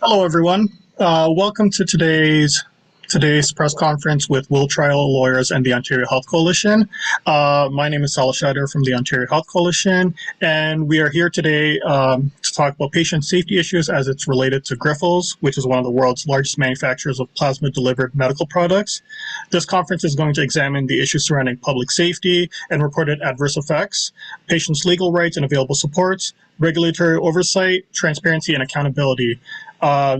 Hello, everyone. Welcome to today's press conference with Will Trial Lawyers and the Ontario Health Coalition. My name is Sal Shader from the Ontario Health Coalition, and we are here today to talk about patient safety issues as it's related to Grifols, which is one of the world's largest manufacturers of plasma-delivered medical products. This conference is going to examine the issues surrounding public safety and reported adverse effects, patients' legal rights and available supports, regulatory oversight, transparency, and accountability.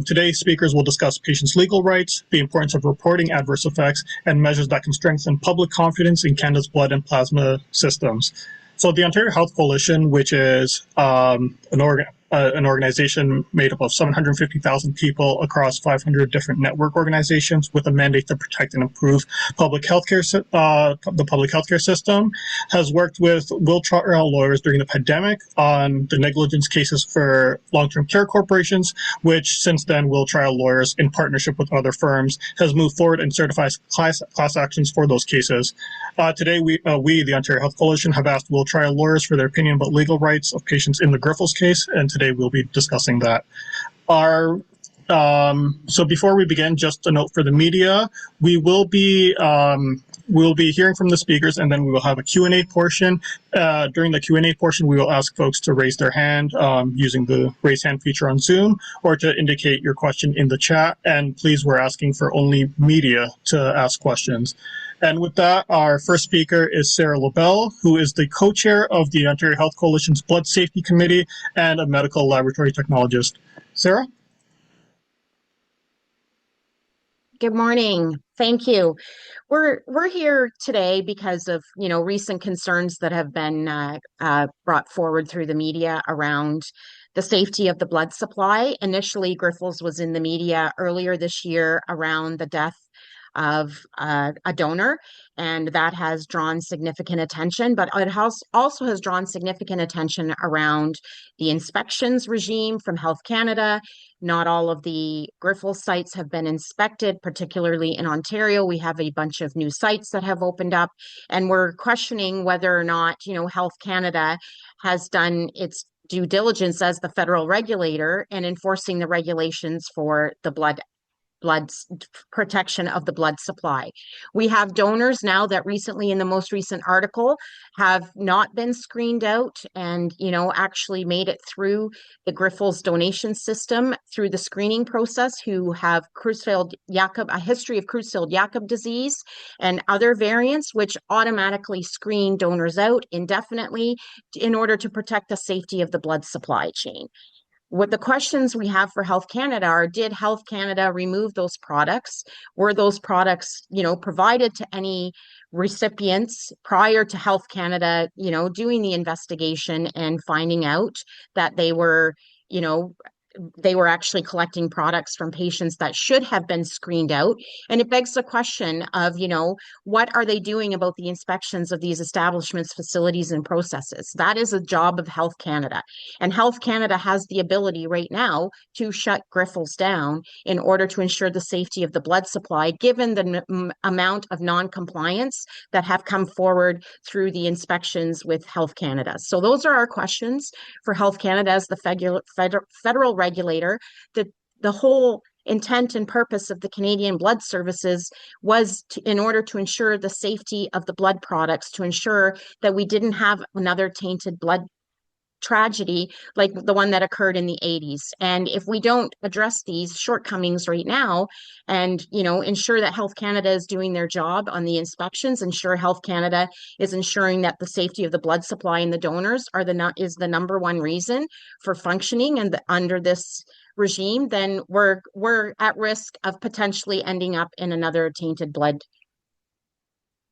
Today's speakers will discuss patients' legal rights, the importance of reporting adverse effects, and measures that can strengthen public confidence in Canada's blood and plasma systems. So the Ontario Health Coalition, which is an organization made up of 750,000 people across 500 different network organizations with a mandate to protect and improve the public healthcare system, has worked with Will Trial Lawyers during the pandemic on the negligence cases for long-term care corporations, which since then Will Trial Lawyers, in partnership with other firms, has moved forward and certifies class actions for those cases. Today, we, the Ontario Health Coalition, have asked Will Trial Lawyers for their opinion about legal rights of patients in the Grifols case, and today we'll be discussing that. So before we begin, just a note for the media, we'll be hearing from the speakers, and then we will have a Q&A portion. During the Q&A portion, we will ask folks to raise their hand using the raise hand feature on Zoom, or to indicate your question in the chat. And please, we're asking for only media to ask questions. And with that, our first speaker is Sarah Lobel, who is the co-chair of the Ontario Health Coalition's Blood Safety Committee and a medical laboratory technologist. Sarah? Good morning. Thank you. We're here today because of recent concerns that have been brought forward through the media around the safety of the blood supply. Initially, Grifols was in the media earlier this year around the death of a donor, and that has drawn significant attention, but it also has drawn significant attention around the inspections regime from Health Canada. Not all of the Grifols sites have been inspected, particularly in Ontario. We have a bunch of new sites that have opened up, and we're questioning whether or not, Health Canada has done its due diligence as the federal regulator in enforcing the regulations for the blood protection of the blood supply. We have donors now that recently, in the most recent article, have not been screened out and, actually made it through the Grifols donation system through the screening process, who have a history of Creutzfeldt-Jakob disease and other variants, which automatically screen donors out indefinitely in order to protect the safety of the blood supply chain. What the questions we have for Health Canada are, did Health Canada remove those products? Were those products, provided to any recipients prior to Health Canada, doing the investigation and finding out that they were actually collecting products from patients that should have been screened out? And it begs the question of, what are they doing about the inspections of these establishments, facilities, and processes? That is a job of Health Canada. And Health Canada has the ability right now to shut Grifols down in order to ensure the safety of the blood supply, given the amount of non-compliance that have come forward through the inspections with Health Canada. So those are our questions for Health Canada as the federal regulator. The whole intent and purpose of the Canadian Blood Services was in order to ensure the safety of the blood products, to ensure that we didn't have another tainted blood tragedy like the one that occurred in the 80s. And if we don't address these shortcomings right now and, ensure that Health Canada is doing their job on the inspections, ensure Health Canada is ensuring that the safety of the blood supply and the donors is the number one reason for functioning and under this regime, then we're at risk of potentially ending up in another tainted blood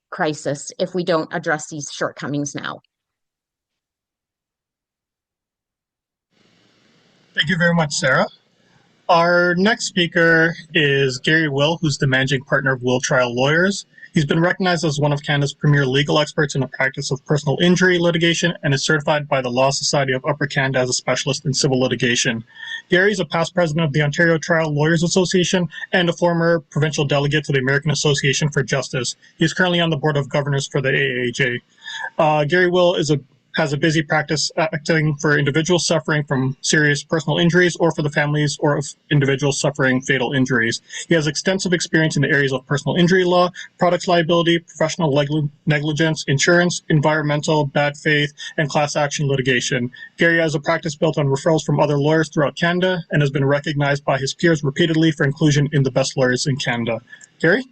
crisis if we don't address these shortcomings now. Thank you very much, Sarah. Our next speaker is Gary Will, who's the managing partner of Will Trial Lawyers. He's been recognized as one of Canada's premier legal experts in the practice of personal injury litigation and is certified by the Law Society of Upper Canada as a specialist in civil litigation. Gary is a past president of the Ontario Trial Lawyers Association and a former provincial delegate to the American Association for Justice. He is currently on the board of governors for the AAJ. Gary Will has a busy practice acting for individuals suffering from serious personal injuries or for the families or of individuals suffering fatal injuries. He has extensive experience in the areas of personal injury law, products liability, professional negligence, insurance, environmental, bad faith, and class action litigation. Gary has a practice built on referrals from other lawyers throughout Canada and has been recognized by his peers repeatedly for inclusion in the best lawyers in Canada. Gary?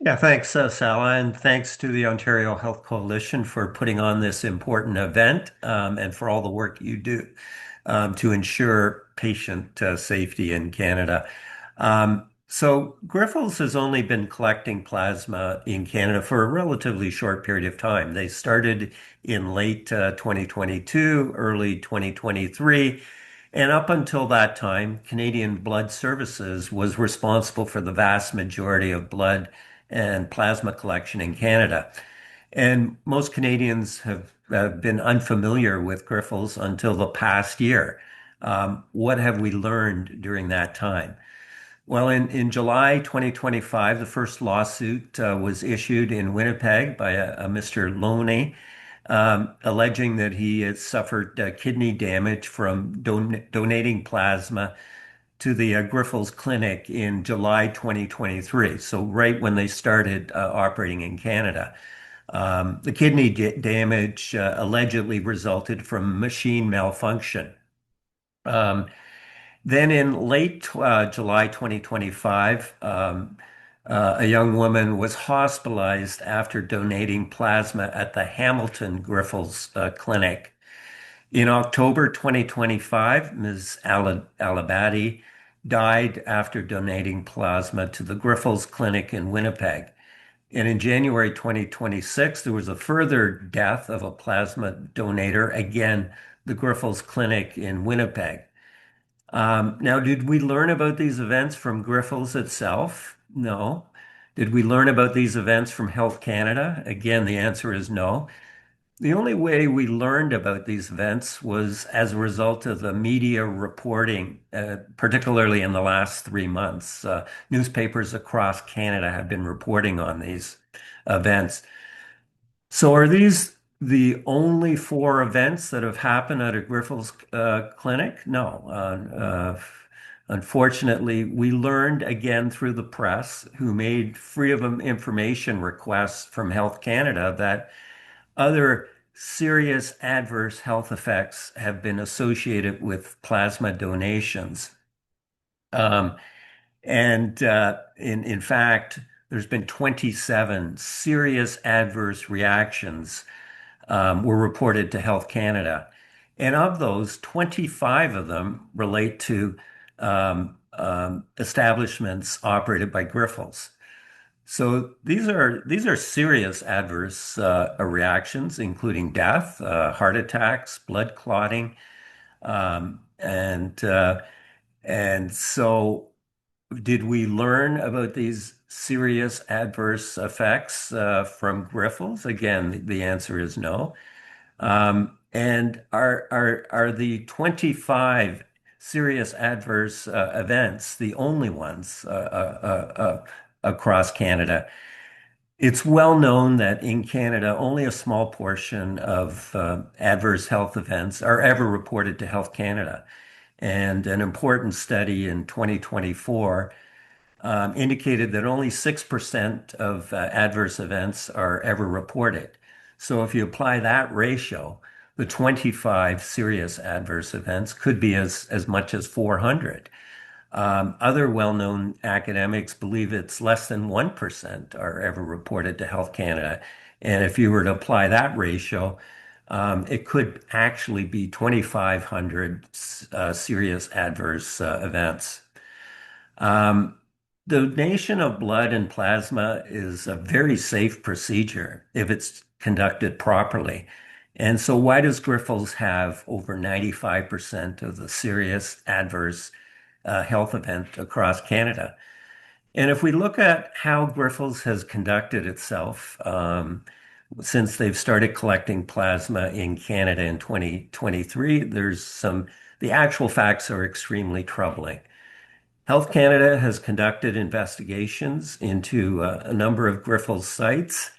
Yeah, thanks, Sala, and thanks to the Ontario Health Coalition for putting on this important event and for all the work you do to ensure patient safety in Canada. So Grifols has only been collecting plasma in Canada for a relatively short period of time. They started in late 2022, early 2023. And up until that time, Canadian Blood Services was responsible for the vast majority of blood and plasma collection in Canada. And most Canadians have been unfamiliar with Grifols until the past year. What have we learned during that time? Well, in July 2025, the first lawsuit was issued in Winnipeg by a Mr. Loney, alleging that he had suffered kidney damage from donating plasma to the Grifols Clinic in July 2023, so right when they started operating in Canada. The kidney damage allegedly resulted from machine malfunction. Um, then in late July 2025, a young woman was hospitalized after donating plasma at the Hamilton Grifols Clinic. In October 2025, Ms. Alabadi died after donating plasma to the Grifols Clinic in Winnipeg. And in January 2026, there was a further death of a plasma donor, again, the Grifols Clinic in Winnipeg. Now, did we learn about these events from Grifols itself? No. Did we learn about these events from Health Canada? Again, the answer is no. The only way we learned about these events was as a result of the media reporting, particularly in the last 3 months. Newspapers across Canada have been reporting on these events. So are these the only four events that have happened at a Grifols clinic? No. Unfortunately, we learned again through the press, who made freedom of information requests from Health Canada, that other serious adverse health effects have been associated with plasma donations. Um, and in fact, there's been 27 serious adverse reactions were reported to Health Canada. And of those, 25 of them relate to establishments operated by Grifols. So these are serious adverse reactions, including death, heart attacks, blood clotting, um, and uh, and so did we learn about these serious adverse effects from Grifols? Again, the answer is no. And are the 25 serious adverse events the only ones across Canada? It's well known that in Canada, only a small portion of adverse health events are ever reported to Health Canada. And an important study in 2024 indicated that only 6% of adverse events are ever reported. So if you apply that ratio, the 25 serious adverse events could be as much as 400. Other well-known academics believe it's less than 1% are ever reported to Health Canada. And if you were to apply that ratio, it could actually be 2,500 serious adverse events. Um, Donation of blood and plasma is a very safe procedure if it's conducted properly. And so why does Grifols have over 95% of the serious adverse health event across Canada? And if we look at how Grifols has conducted itself since they've started collecting plasma in Canada in 2023, the actual facts are extremely troubling. Health Canada has conducted investigations into a number of Grifols sites.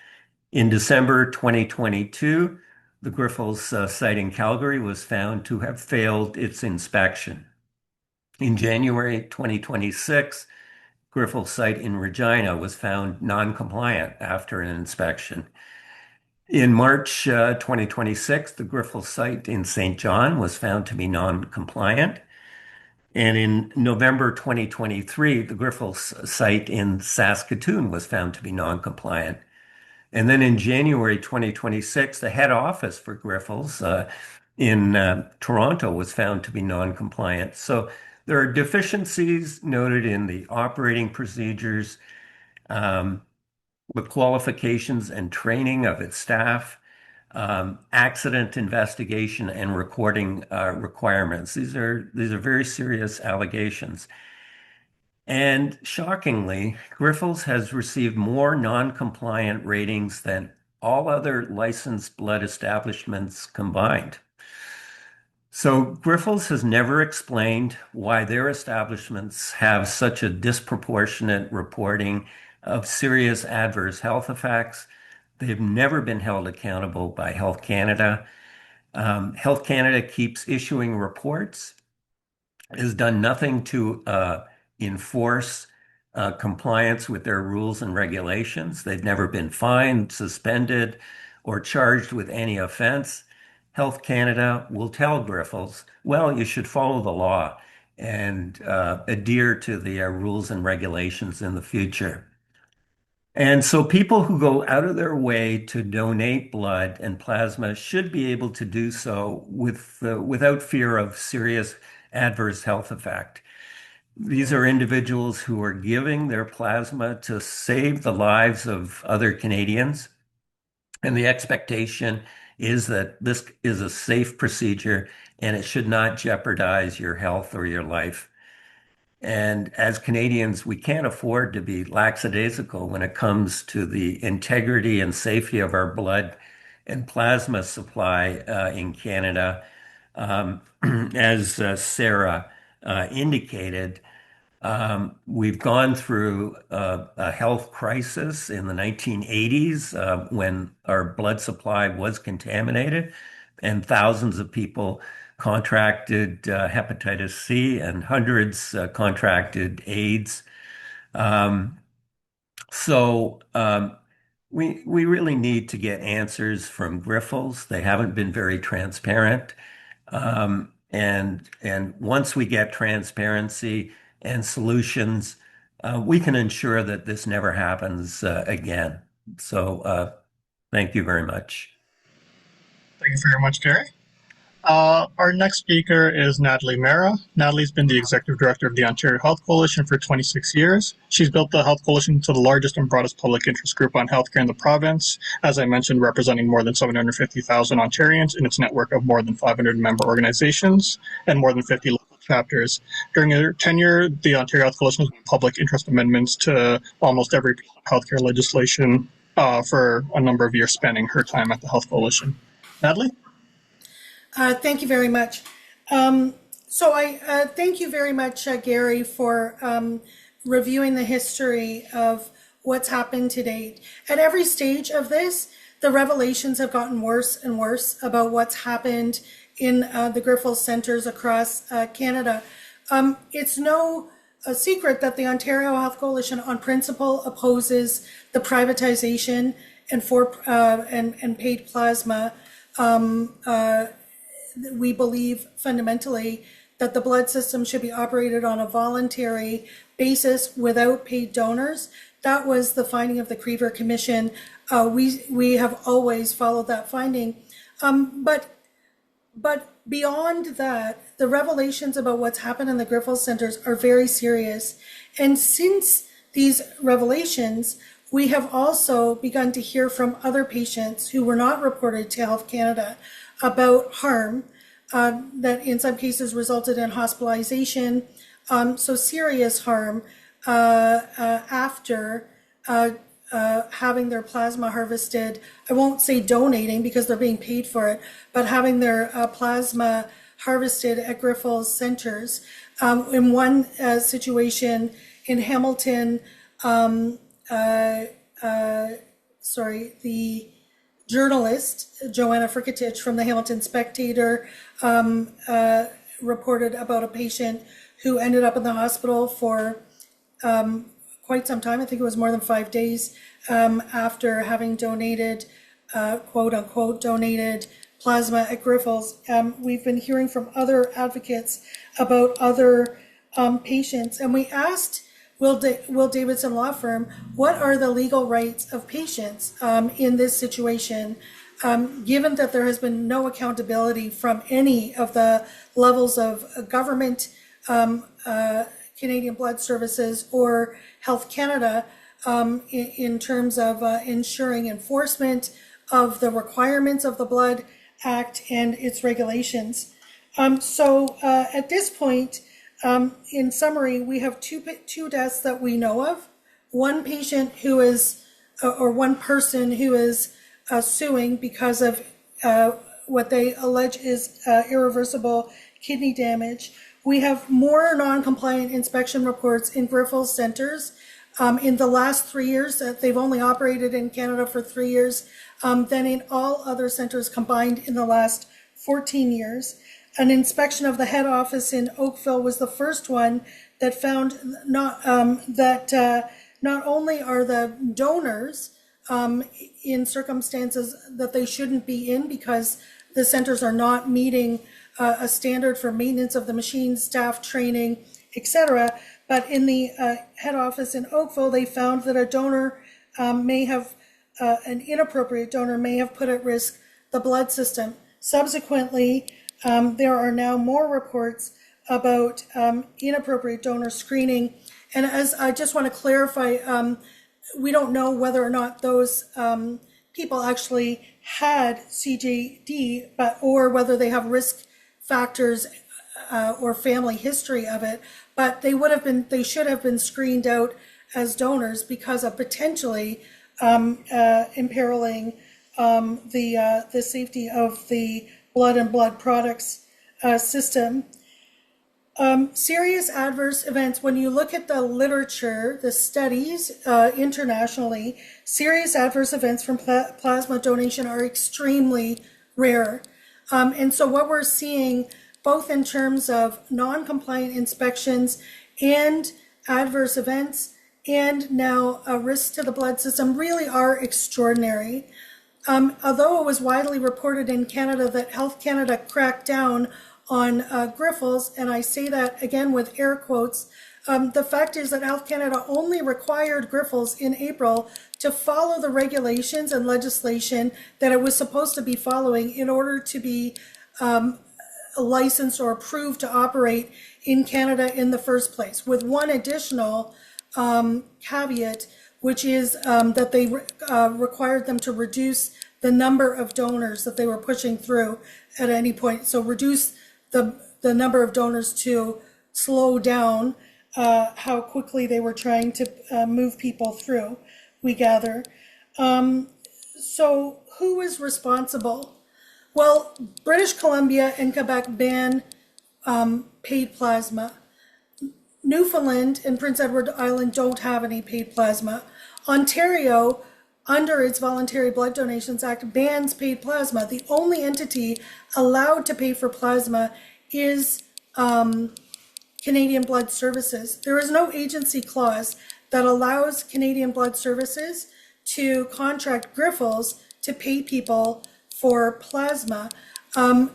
In December 2022, the Grifols site in Calgary was found to have failed its inspection. In January 2026, Grifols site in Regina was found non-compliant after an inspection. In March 2026, the Grifols site in St. John was found to be non-compliant. And in November 2023, the Grifols site in Saskatoon was found to be non-compliant. And then in January 2026, the head office for Grifols in Toronto was found to be non-compliant. So there are deficiencies noted in the operating procedures, the qualifications and training of its staff, accident investigation and recording requirements. These are very serious allegations. And shockingly, Grifols has received more non-compliant ratings than all other licensed blood establishments combined. So Grifols has never explained why their establishments have such a disproportionate reporting of serious adverse health effects. They've never been held accountable by Health Canada. Health Canada keeps issuing reports, has done nothing to enforce compliance with their rules and regulations. They've never been fined, suspended, or charged with any offense. Health Canada will tell Grifols, well, you should follow the law and adhere to the rules and regulations in the future. And so people who go out of their way to donate blood and plasma should be able to do so without fear of serious adverse health effect. These are individuals who are giving their plasma to save the lives of other Canadians. And the expectation is that this is a safe procedure and it should not jeopardize your health or your life. And as Canadians, we can't afford to be lackadaisical when it comes to the integrity and safety of our blood and plasma supply in Canada. As Sarah indicated, we've gone through a health crisis in the 1980s when our blood supply was contaminated and thousands of people contracted hepatitis C and hundreds contracted AIDS. So we really need to get answers from Grifols. They haven't been very transparent. And once we get transparency and solutions, we can ensure that this never happens again. So thank you very much. Thank you very much, Gary. Our next speaker is Natalie Mera. Natalie's been the Executive Director of the Ontario Health Coalition for 26 years. She's built the Health Coalition to the largest and broadest public interest group on healthcare in the province, as I mentioned, representing more than 750,000 Ontarians in its network of more than 500 member organizations and more than 50 local chapters. During her tenure, the Ontario Health Coalition has made public interest amendments to almost every piece of healthcare legislation for a number of years, spanning her time at the Health Coalition. Natalie? Thank you very much. So I thank you very much, Gary, for reviewing the history of what's happened to date. At every stage of this, the revelations have gotten worse and worse about what's happened in the Grifols centers across Canada. It's no secret that the Ontario Health Coalition on principle opposes the privatization and paid plasma. We believe fundamentally that the blood system should be operated on a voluntary basis without paid donors. That was the finding of the Crever Commission. We have always followed that finding. But beyond that, the revelations about what's happened in the Grifols centers are very serious. And since these revelations, we have also begun to hear from other patients who were not reported to Health Canada about harm that in some cases resulted in hospitalization, so serious harm after having their plasma harvested. I won't say donating because they're being paid for it, but having their plasma harvested at Grifols centers. In one situation in Hamilton, the journalist, Joanna Friketich from the Hamilton Spectator, reported about a patient who ended up in the hospital for quite some time. I think it was more than 5 days after having donated, quote unquote, donated plasma at Grifols. We've been hearing from other advocates about other patients, and we asked Will Davidson Law Firm, what are the legal rights of patients in this situation, given that there has been no accountability from any of the levels of government, Canadian Blood Services or Health Canada, in terms of ensuring enforcement of the requirements of the Blood Act and its regulations. So at this point, in summary, we have two deaths that we know of. One patient who is, or one person who is suing because of what they allege is irreversible kidney damage. We have more non-compliant inspection reports in Grifols centers in the last 3 years. They've only operated in Canada for 3 years, than in all other centers combined in the last 14 years. An inspection of the head office in Oakville was the first one that found not only are the donors in circumstances that they shouldn't be in because the centers are not meeting a standard for maintenance of the machines, staff training, etc. But in the head office in Oakville, they found that a donor may have, an inappropriate donor may have put at risk the blood system. Subsequently, there are now more reports about inappropriate donor screening. And as I just want to clarify, we don't know whether or not those people actually had CJD, or whether they have risk factors or family history of it. But they should have been screened out as donors because of potentially imperiling the safety of the blood and blood products system. Serious adverse events, when you look at the literature, the studies internationally, serious adverse events from plasma donation are extremely rare. And so what we're seeing, both in terms of non-compliant inspections and adverse events, and now a risk to the blood system, really are extraordinary. Although it was widely reported in Canada that Health Canada cracked down on Grifols, and I say that again with air quotes, the fact is that Health Canada only required Grifols in April to follow the regulations and legislation that it was supposed to be following in order to be licensed or approved to operate in Canada in the first place, with one additional caveat, which is that they required them to reduce the number of donors that they were pushing through at any point. So reduce the number of donors to slow down how quickly they were trying to move people through, we gather. So who is responsible? Well, British Columbia and Quebec ban paid plasma. Newfoundland and Prince Edward Island don't have any paid plasma. Ontario, under its Voluntary Blood Donations Act, bans paid plasma. The only entity allowed to pay for plasma is Canadian Blood Services. There is no agency clause that allows Canadian Blood Services to contract Grifols to pay people for plasma. And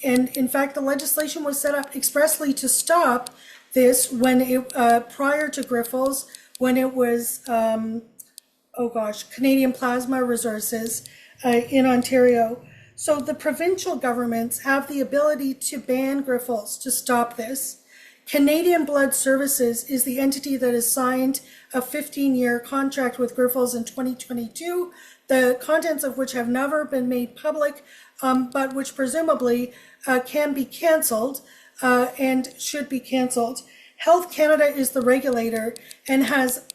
in fact, the legislation was set up expressly to stop this when it, prior to Grifols, when it was, Canadian Plasma Resources in Ontario. So the provincial governments have the ability to ban Grifols to stop this. Canadian Blood Services is the entity that has signed a 15-year contract with Grifols in 2022, the contents of which have never been made public, but which presumably can be cancelled and should be cancelled. Health Canada is the regulator and has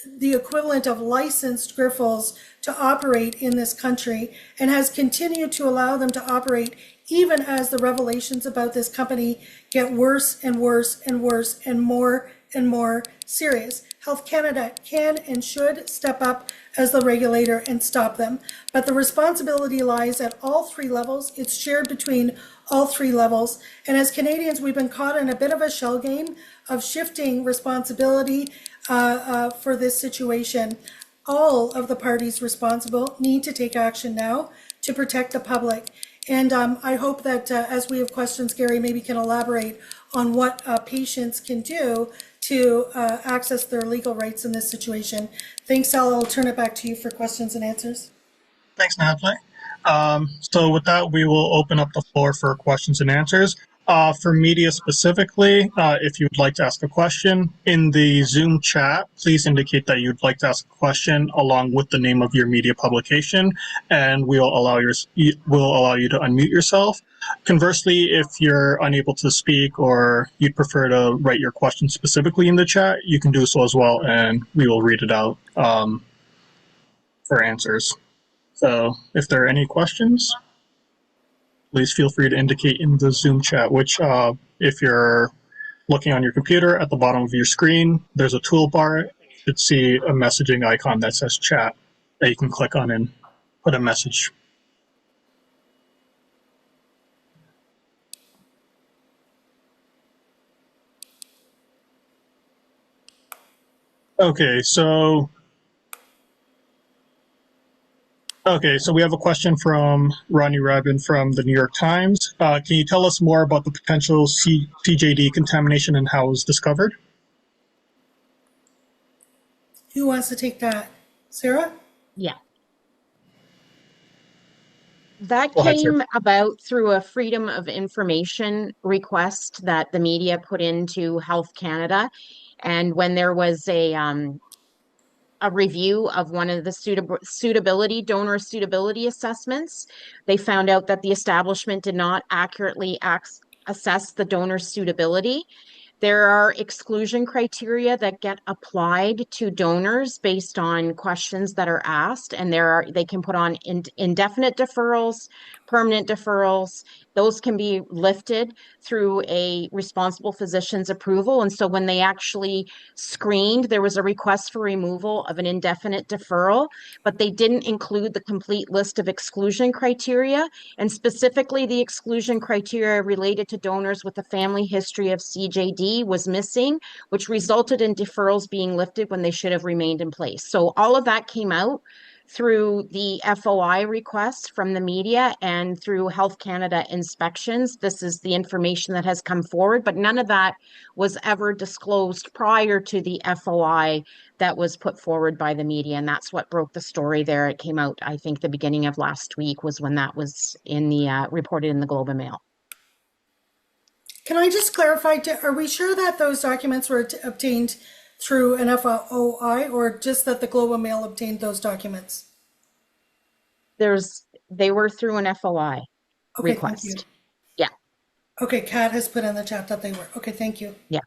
the equivalent of licensed Grifols to operate in this country and has continued to allow them to operate even as the revelations about this company get worse and worse and worse and more serious. Health Canada can and should step up as the regulator and stop them. But the responsibility lies at all three levels. It's shared between all three levels. And as Canadians, we've been caught in a bit of a shell game of shifting responsibility for this situation. All of the parties responsible need to take action now to protect the public. And I hope that as we have questions, Gary maybe can elaborate on what patients can do to access their legal rights in this situation. Thanks, Sal. I'll turn it back to you for questions and answers. Thanks, Natalie. So with that, we will open up the floor for questions and answers. For media specifically, if you'd like to ask a question in the Zoom chat, please indicate that you'd like to ask a question along with the name of your media publication, and we'll allow you to unmute yourself. Conversely, if you're unable to speak or you'd prefer to write your question specifically in the chat, you can do so as well, and we will read it out for answers. So if there are any questions, please feel free to indicate in the Zoom chat, which if you're looking on your computer at the bottom of your screen, there's a toolbar. You should see a messaging icon that says chat that you can click on and put a message. Okay, so we have a question from Ronnie Rabin from the New York Times. Can you tell us more about the potential CJD contamination and how it was discovered? Who wants to take that? Sarah? Yeah. That Go ahead, came Sarah. about through a Freedom of Information request that the media put into Health Canada. And when there was a review of one of the donor suitability assessments, they found out that the establishment did not accurately assess the donor suitability. There are exclusion criteria that get applied to donors based on questions that are asked, and they can put on indefinite deferrals, permanent deferrals. Those can be lifted through a responsible physician's approval. And so when they actually screened, there was a request for removal of an indefinite deferral, but they didn't include the complete list of exclusion criteria. And specifically, the exclusion criteria related to donors with a family history of CJD was missing, which resulted in deferrals being lifted when they should have remained in place. So all of that came out through the FOI requests from the media and through Health Canada inspections. This is the information that has come forward, but none of that was ever disclosed prior to the FOI that was put forward by the media. And that's what broke the story there. It came out, I think, the beginning of last week was when that was in the reported in the Globe and Mail. Can I just clarify, are we sure that those documents were obtained through an FOI or just that the Globe and Mail obtained those documents? They were through an FOI Thank request. you. Yeah. Okay, Kat has put in the chat that they were. Okay, thank you. Yeah.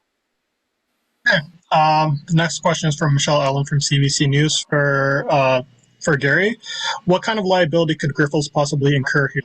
Okay. The next question is from Michelle Allen from CBC News for Gary. What kind of liability could Grifols possibly incur here?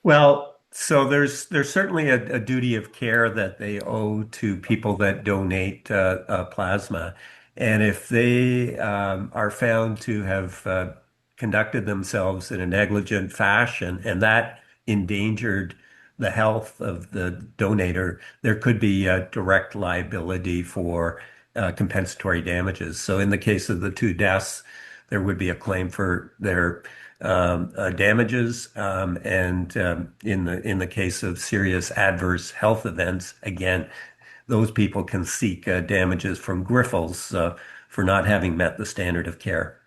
Well, so there's certainly a duty of care that they owe to people that donate plasma. And if they are found to have conducted themselves in a negligent fashion and that endangered the health of the donator, there could be a direct liability for compensatory damages. So in the case of the two deaths, there would be a claim for their damages, and in the case of serious adverse health events, again, those people can seek damages from Grifols for not having met the standard of care.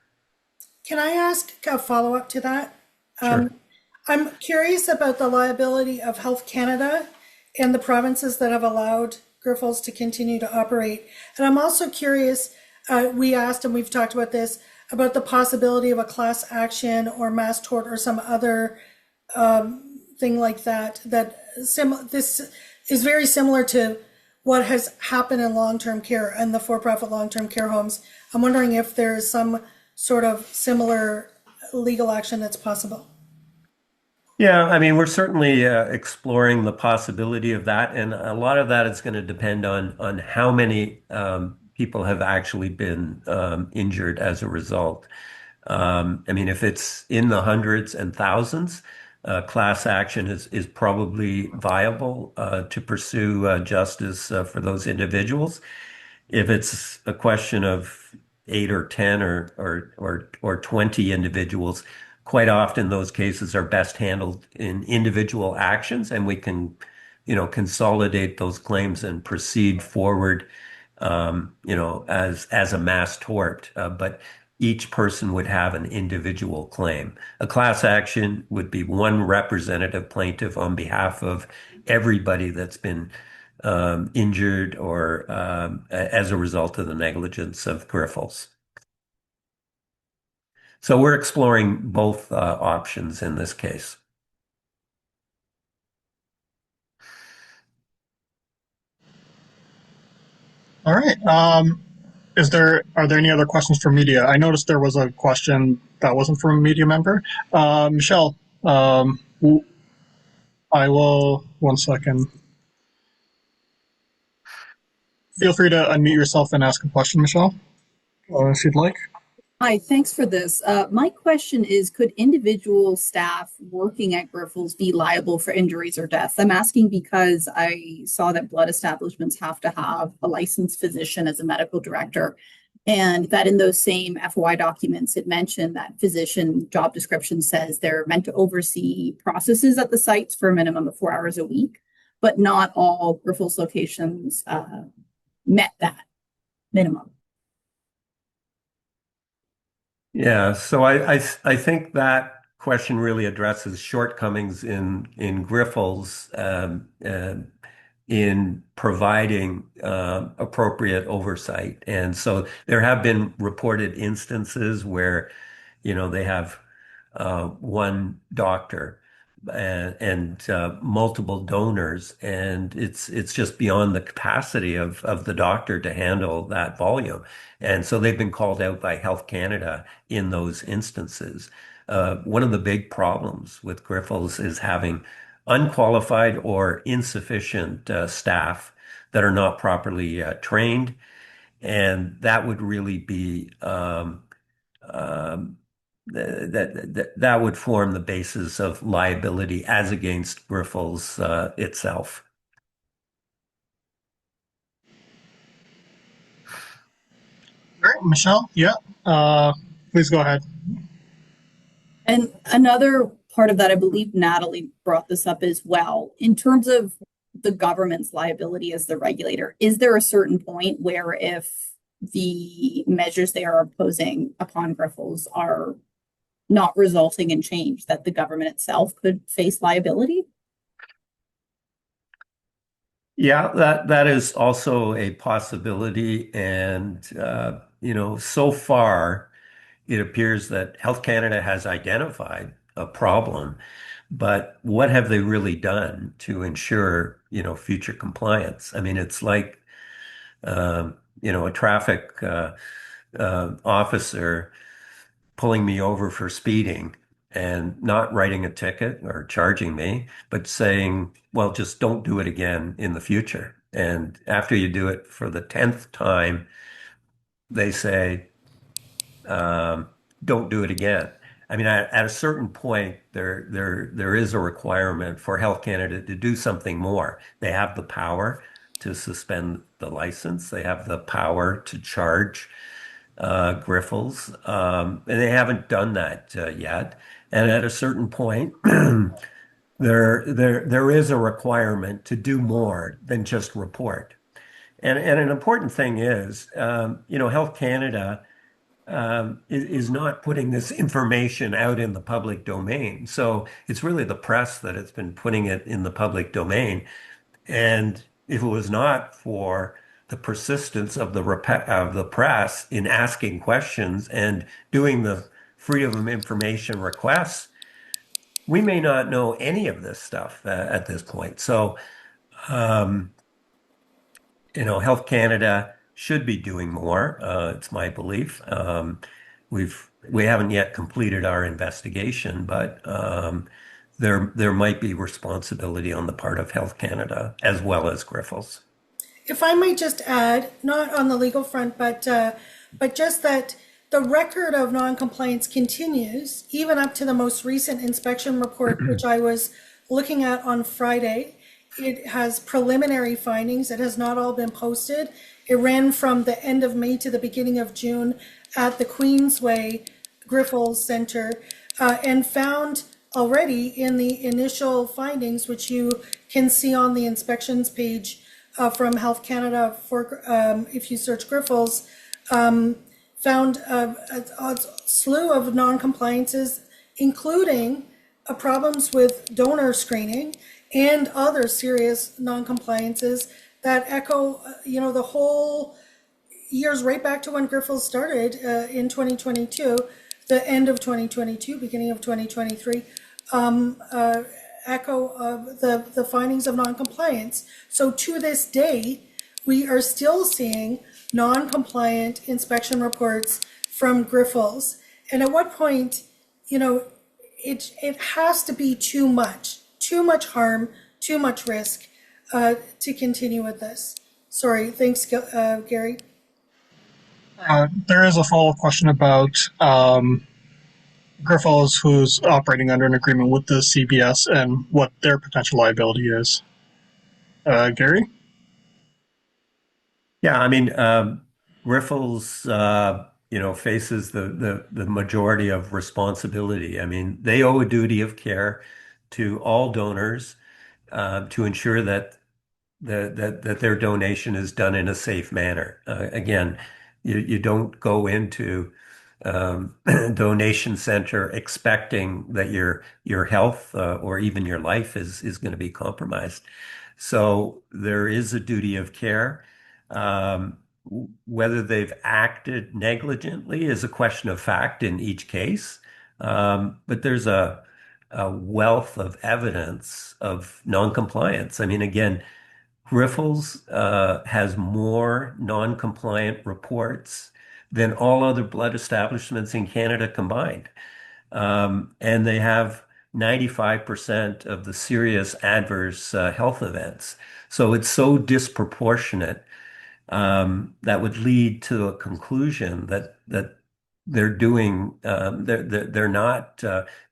Can I ask a follow-up to that? Sure. I'm curious about the liability of Health Canada and the provinces that have allowed Grifols to continue to operate. And I'm also curious, we asked and we've talked about this, about the possibility of a class action or mass tort or some other thing like that. This is very similar to what has happened in long-term care and the for-profit long-term care homes. I'm wondering if there is some sort of similar legal action that's possible. Yeah, I mean, we're certainly exploring the possibility of that, and a lot of that is going to depend on how many people have actually been injured as a result. I mean, if it's in the hundreds and thousands, class action is probably viable to pursue justice for those individuals. If it's a question of eight or 10 or 20 individuals, quite often those cases are best handled in individual actions, and we can, consolidate those claims and proceed forward, as a mass tort. But each person would have an individual claim. A class action would be one representative plaintiff on behalf of everybody that's been injured or as a result of the negligence of Grifols. So we're exploring both options in this case. All right. Are there any other questions for media? I noticed there was a question that wasn't from a media member. Michelle, I will, one second. Feel free to unmute yourself and ask a question, Michelle, if you'd like. Hi, thanks for this. My question is, could individual staff working at Grifols be liable for injuries or deaths? I'm asking because I saw that blood establishments have to have a licensed physician as a medical director, and that in those same FOI documents, it mentioned that physician job description says they're meant to oversee processes at the sites for a minimum of 4 hours a week, but not all Grifols locations met that minimum. Yeah, so I think that question really addresses shortcomings in Grifols in providing appropriate oversight. And so there have been reported instances where, they have one doctor and multiple donors, and it's just beyond the capacity of the doctor to handle that volume. And so they've been called out by Health Canada in those instances. One of the big problems with Grifols is having unqualified or insufficient staff that are not properly trained, and that would really be um, that would form the basis of liability as against Grifols itself. All right, Michelle. Yeah. Please go ahead. And another part of that, I believe Natalie brought this up as well. In terms of the government's liability as the regulator, is there a certain point where if the measures they are imposing upon Grifols are not resulting in change, that the government itself could face liability? Yeah, that is also a possibility. And, so far, it appears that Health Canada has identified a problem, but what have they really done to ensure, future compliance? I mean, it's like, a traffic officer pulling me over for speeding and not writing a ticket or charging me, but saying, well, just don't do it again in the future. And after you do it for the 10th time, they say, don't do it again. I mean, at a certain point, there is a requirement for Health Canada to do something more. They have the power to suspend the license. They have the power to charge Grifols, and they haven't done that yet. And at a certain point, there is a requirement to do more than just report. And an important thing is, Health Canada is not putting this information out in the public domain. So it's really the press that has been putting it in the public domain. And if it was not for the persistence of the press in asking questions and doing the freedom of information requests, we may not know any of this stuff at this point. So, um, Health Canada should be doing more. It's my belief. We haven't yet completed our investigation, but there might be responsibility on the part of Health Canada as well as Grifols. If I might just add, not on the legal front, but just that the record of noncompliance continues even up to the most recent inspection report, which I was looking at on Friday. It has preliminary findings. It has not all been posted. It ran from the end of May to the beginning of June at the Queensway Grifols Center, and found already in the initial findings, which you can see on the inspections page from Health Canada, for if you search Grifols, found a slew of non-compliances, including problems with donor screening and other serious non-compliances that echo, the whole years right back to when Grifols started in 2022, the end of 2022, beginning of 2023, echo of the findings of non-compliance. So to this day, we are still seeing non-compliant inspection reports from Grifols. And at what point, it has to be too much harm, too much risk to continue with this. Sorry, thanks, Gary. There is a follow-up question about Grifols, who's operating under an agreement with the CBS, and what their potential liability is. Gary? Yeah, I mean, Grifols, faces the majority of responsibility. I mean, they owe a duty of care to all donors to ensure that their donation is done in a safe manner. Again, you don't go into donation center expecting that your health or even your life is going to be compromised. So there is a duty of care. Whether they've acted negligently is a question of fact in each case. But there's a wealth of evidence of noncompliance. I mean, again, Grifols has more non-compliant reports than all other blood establishments in Canada combined. And they have 95% of the serious adverse health events. So it's so disproportionate that would lead to a conclusion that they're not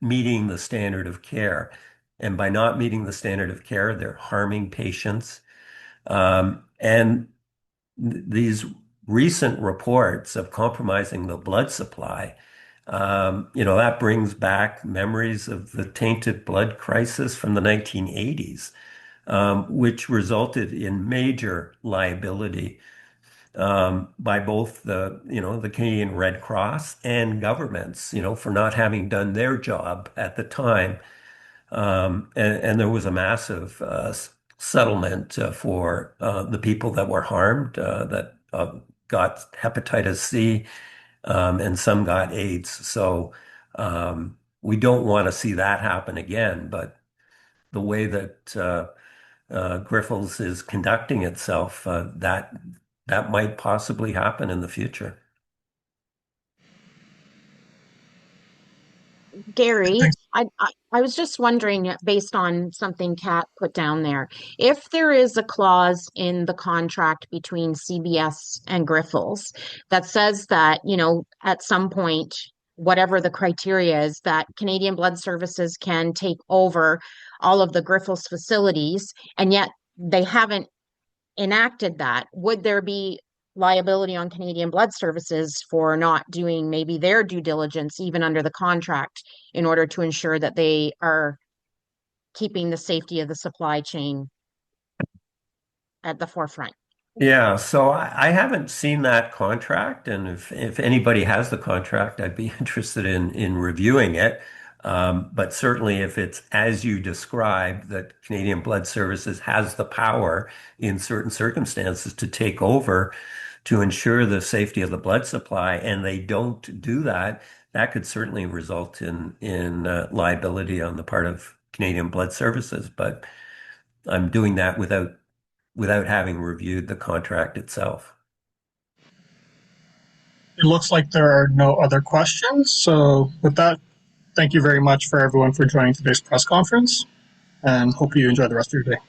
meeting the standard of care. And by not meeting the standard of care, they're harming patients. And these recent reports of compromising the blood supply, that brings back memories of the tainted blood crisis from the 1980s, which resulted in major liability by both the Canadian Red Cross and governments, for not having done their job at the time. And there was a massive settlement for the people that were harmed, that got hepatitis C, and some got AIDS. So we don't want to see that happen again. But the way that Grifols is conducting itself, that might possibly happen in the future. Gary, Thanks. I was just wondering, based on something Kat put down there, if there is a clause in the contract between CBS and Grifols that says that, at some point, whatever the criteria is, that Canadian Blood Services can take over all of the Grifols facilities, and yet they haven't enacted that, would there be liability on Canadian Blood Services for not doing maybe their due diligence, even under the contract, in order to ensure that they are keeping the safety of the supply chain at the forefront? Yeah, so I haven't seen that contract, and if anybody has the contract, I'd be interested in reviewing it. But certainly, if it's as you described, that Canadian Blood Services has the power in certain circumstances to take over to ensure the safety of the blood supply, and they don't do that, that could certainly result in liability on the part of Canadian Blood Services. But I'm doing that without having reviewed the contract itself. It looks like there are no other questions. So with that, thank you very much for everyone for joining today's press conference, and hope you enjoy the rest of your day.